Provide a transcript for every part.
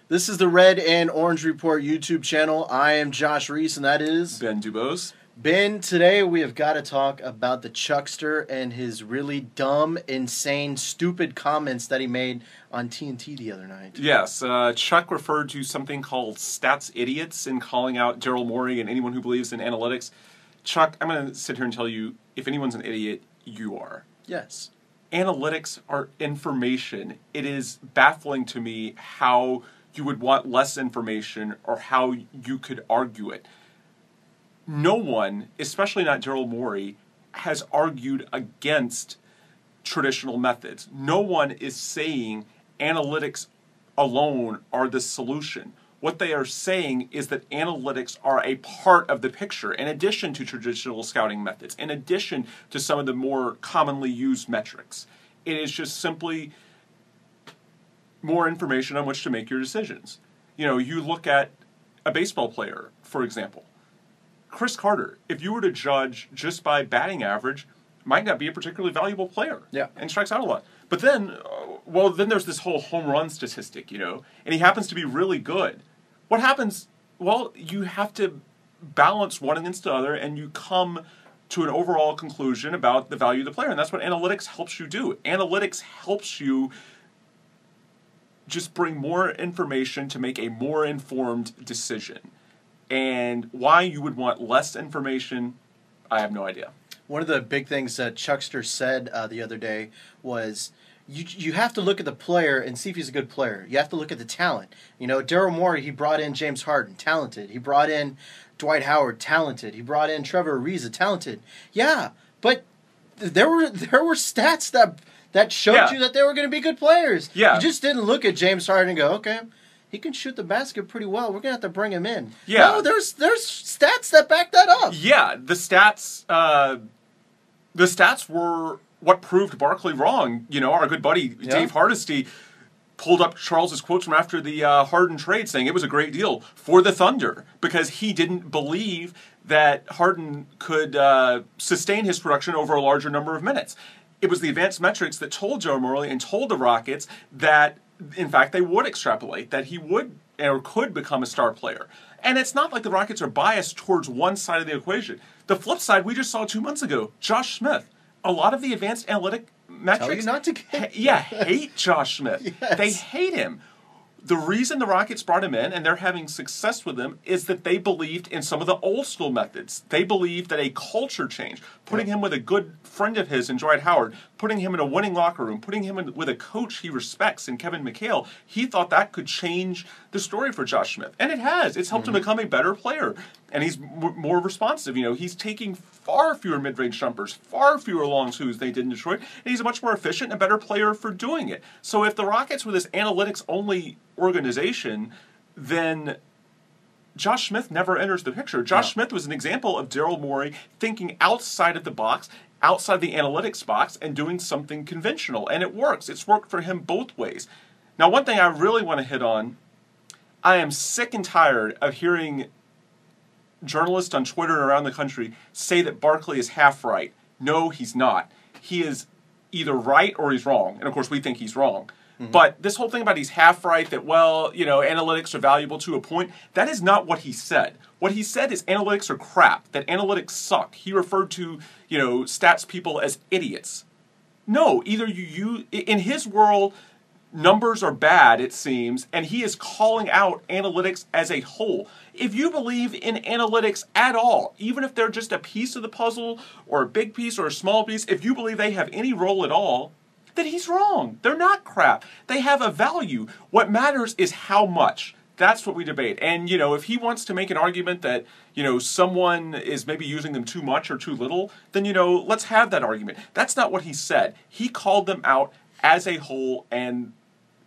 This is the Red and Orange Report YouTube channel. I am Josh Reese, and that is Ben DuBose. Ben. Today we have got to talk about the Chuckster and his really dumb, insane, stupid comments that he made on TNT the other night. Yes, Chuck referred to something called stats idiots in calling out Daryl Morey and anyone who believes in analytics. Chuck, I'm going to sit here and tell you, if anyone's an idiot, you are. Yes. Analytics are information. It is baffling to me how you would want less information or how you could argue it. No one, especially not Daryl Morey, has argued against traditional methods. No one is saying analytics alone are the solution. What they are saying is that analytics are a part of the picture, in addition to traditional scouting methods, in addition to some of the more commonly used metrics. It is just simply more information on which to make your decisions. You know, you look at a baseball player, for example. Chris Carter, if you were to judge just by batting average, might not be a particularly valuable player. Yeah. And strikes out a lot. But then, then there's this whole home run statistic, you know, and he happens to be really good. What happens? Well, you have to balance one against the other, and you come to an overall conclusion about the value of the player, and that's what analytics helps you do. Analytics helps you just bring more information to make a more informed decision. And why you would want less information, I have no idea. One of the big things that Chuckster said the other day was you have to look at the player and see if he's a good player. You have to look at the talent. You know, Daryl Morey, he brought in James Harden, talented. He brought in Dwight Howard, talented. He brought in Trevor Ariza, talented. Yeah, but there were stats that showed you that they were going to be good players. Yeah. You just didn't look at James Harden and go, okay, he can shoot the basket pretty well. We're going to have to bring him in. Yeah. No, there's stats that back that up. Yeah, the stats were what proved Barkley wrong. You know, our good buddy Dave Hardesty pulled up Charles's quotes from after the Harden trade, saying it was a great deal for the Thunder because he didn't believe that Harden could sustain his production over a larger number of minutes. It was the advanced metrics that told Joe Morley and told the Rockets that, in fact, they would extrapolate, that he would or could become a star player. And it's not like the Rockets are biased towards one side of the equation. The flip side, we just saw 2 months ago, Josh Smith. A lot of the advanced analytic metrics Tell you not to get hate Josh Smith. Yes. They hate him. The reason the Rockets brought him in, and they're having success with him, is that they believed in some of the old school methods. They believed that a culture change, putting him with a good friend of his in Dwight Howard, putting him in a winning locker room, putting him with a coach he respects in Kevin McHale, he thought that could change the story for Josh Smith. And it has. It's helped him become a better player. And he's more responsive. You know, he's taking far fewer mid-range jumpers, far fewer long twos than he did in Detroit, and he's a much more efficient and better player for doing it. So if the Rockets were this analytics-only organization, then Josh Smith never enters the picture. Josh Smith was an example of Daryl Morey thinking outside of the box, outside the analytics box, and doing something conventional. And it works. It's worked for him both ways. Now, one thing I really want to hit on, I am sick and tired of hearing journalists on Twitter and around the country say that Barkley is half right. No, he's not. He is either right or he's wrong. And of course, we think he's wrong. But this whole thing about he's half right, that, well, you know, analytics are valuable to a point, that is not what he said. What he said is analytics are crap, that analytics suck. He referred to, you know, stats people as idiots. No, either in his world, numbers are bad, it seems, and he is calling out analytics as a whole. If you believe in analytics at all, even if they're just a piece of the puzzle or a big piece or a small piece, if you believe they have any role at all, then he's wrong. They're not crap. They have a value. What matters is how much. That's what we debate. And, you know, if he wants to make an argument that, you know, someone is maybe using them too much or too little, then, you know, let's have that argument. That's not what he said. He called them out as a whole, and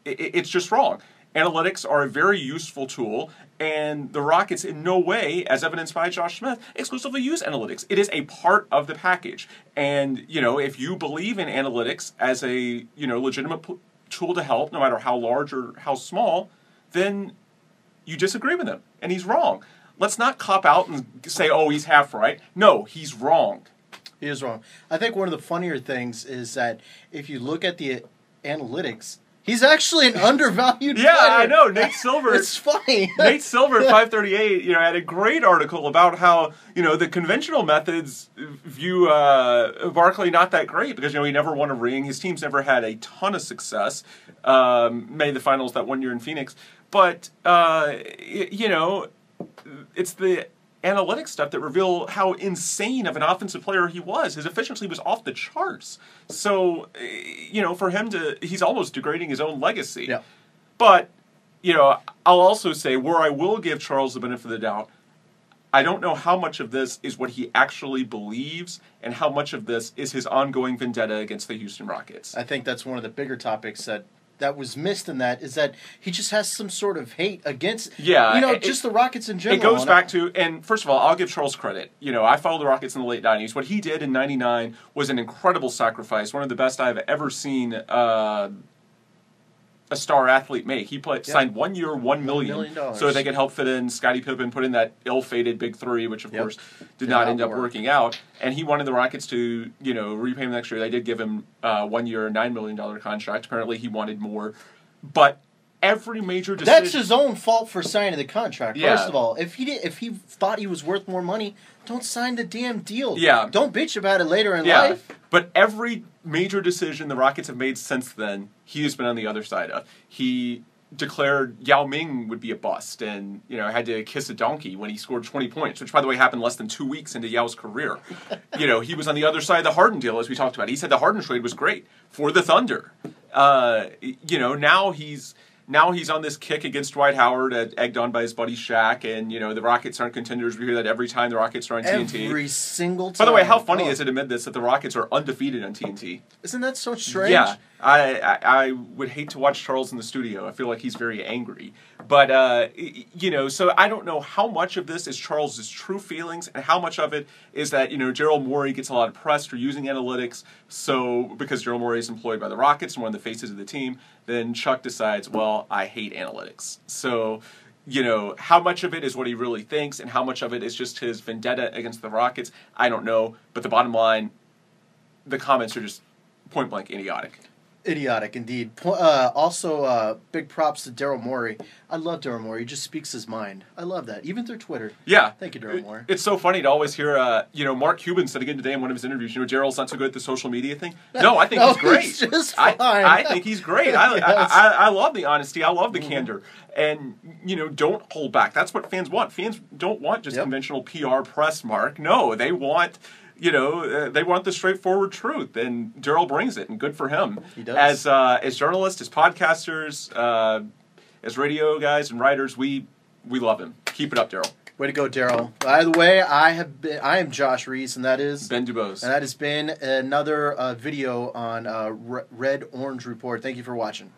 it's just wrong. Analytics are a very useful tool, and the Rockets in no way, as evidenced by Josh Smith, exclusively use analytics. It is a part of the package. And, you know, if you believe in analytics as a, you know, legitimate tool to help, no matter how large or how small, then you disagree with him, and he's wrong. Let's not cop out and say, oh, he's half right. No, he's wrong. He is wrong. I think one of the funnier things is that if you look at the analytics, He's actually an undervalued Yeah, player. I know. Nate Silver. It's funny. Nate Silver at 538, had a great article about how, the conventional methods view Barkley not that great because, he never won a ring. His team's never had a ton of success. Made the finals that one year in Phoenix. But, it's the analytics stuff that reveal how insane of an offensive player he was. His efficiency was off the charts. So, for him he's almost degrading his own legacy. Yeah. But, I'll also say where I will give Charles the benefit of the doubt, I don't know how much of this is what he actually believes and how much of this is his ongoing vendetta against the Houston Rockets. I think that's one of the bigger topics that was missed in that is that he just has some sort of hate against, just the Rockets in general. It goes back to, and first of all, I'll give Charles credit. I followed the Rockets in the late 90s. What he did in 99 was an incredible sacrifice, one of the best I've ever seen a star athlete make. He signed 1 year, $1 million, so they could help fit in Scottie Pippen, put in that ill-fated big three, which of course did not end up working out. And he wanted the Rockets to, repay him next year. They did give him 1 year, $9 million contract. Apparently he wanted more. But every major decision... That's his own fault for signing the contract. Yeah. First of all, if he thought he was worth more money, don't sign the damn deal. Yeah. Don't bitch about it later in life. But every major decision the Rockets have made since then, he has been on the other side of. He declared Yao Ming would be a bust and, had to kiss a donkey when he scored 20 points, which, by the way, happened less than 2 weeks into Yao's career. He was on the other side of the Harden deal, as we talked about. He said the Harden trade was great for the Thunder. Now he's on this kick against Dwight Howard, egged on by his buddy Shaq, and, the Rockets aren't contenders. We hear that every time the Rockets are on TNT. Every single time. By the way, how funny is it to admit this, that the Rockets are undefeated on TNT? Isn't that so strange? Yeah. I would hate to watch Charles in the studio. I feel like he's very angry. But, so I don't know how much of this is Charles's true feelings and how much of it is that, Daryl Morey gets a lot of press for using analytics. So because Daryl Morey is employed by the Rockets and one of the faces of the team, then Chuck decides, well, I hate analytics. So, how much of it is what he really thinks and how much of it is just his vendetta against the Rockets, I don't know. But the bottom line, the comments are just point blank idiotic. Idiotic, indeed. Also, big props to Daryl Morey. I love Daryl Morey. He just speaks his mind. I love that, even through Twitter. Yeah. Thank you, Daryl Morey. It's so funny to always hear, Mark Cuban said again today in one of his interviews, Daryl's not so good at the social media thing. No, I think he's great. He's just fine. I think he's great. I love the honesty. I love the candor. And, don't hold back. That's what fans want. Fans don't want just conventional PR press, Mark. No, they want... they want the straightforward truth, and Daryl brings it, and good for him. He does. As journalists, as podcasters, as radio guys and writers, we love him. Keep it up, Daryl. Way to go, Daryl. By the way, I am Josh Reese, and that is Ben DuBose. And that has been another video on Red Orange Report. Thank you for watching.